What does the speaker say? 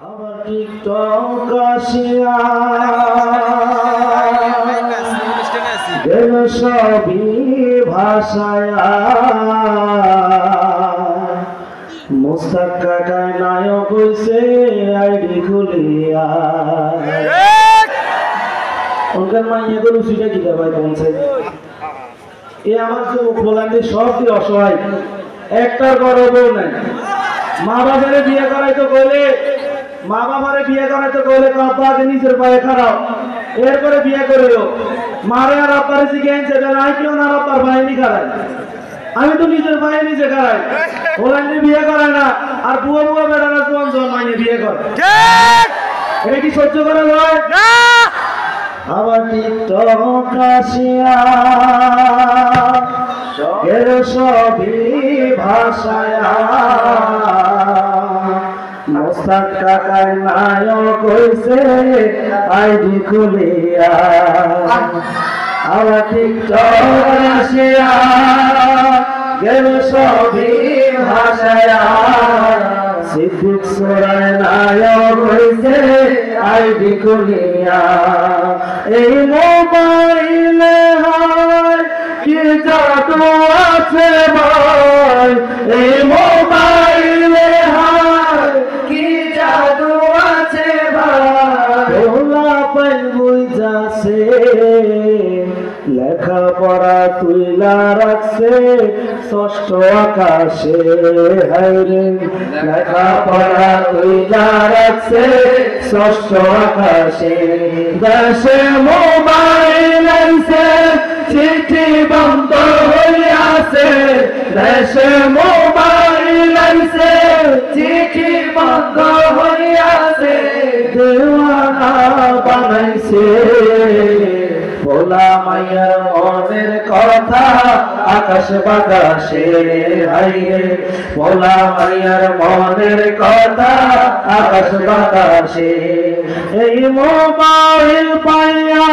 আবার টিকটক আসিয়া গেল সবই ভাষায়া মোস্তাক কাকায় নায়ক হইছে আইডি খুলিয়া ওখান মাইয়া গরু সিটা কি ভাই বলছে এ আমার যুবক বলান্ডে সব দিয়ে অসহায় একটার বড় বউ নাই মা বাবারে বিয়ে করাইতে গেলে আব্বাকে নিজের পায়ে খারাপ এরপরে বিয়ে করিল মারে আর আব্বারে শিখেছে নাই কেউ না আব্বার বাহিনী খারায় আমি তো নিজের পায়ে নিজে খারাই ওলান্ডে বিয়ে করায় না আর বুয়া বুয়া বেড়ানা তোমার জন্মাইনে বিয়ে করে এটা কি সহ্য করা যায় না আবার টিকটক আসিয়া গেল সবই ভাষায়া মোস্তাক কাকায় নায়ক হইছে আইডি খুলিয়া আবার টিকটক আসিয়া গেল সবই ভাষায়া সিদ্দিক সোরায় নায়ক হইছে আইডি খুলিয়া এই মোবাইলে হয় কি জাদু আছে ভাই এই মোবাইলে হয় কি জাদু আছে ভাই ভোলা পাই বুঝাছে লেখাপড়া তুইলা রাখছে ষষ্ঠ আকাশে হাইরে লেখাপড়া তুইলা রাখছে ষষ্ঠ আকাশে দেশে মোবাইল আইছে চিঠি বন্ধ হইয়াছে দেশে মোবাইল আইছে চিঠি বন্ধ হইয়াছে দেওয়ানা বানাইছে ভোলা মাইয়ার মনের কথা আকাশ বাতাসে হাইরে ভোলা মাইয়ার মনের কথা আকাশ বাতাসে এই মোবাইল পাইয়া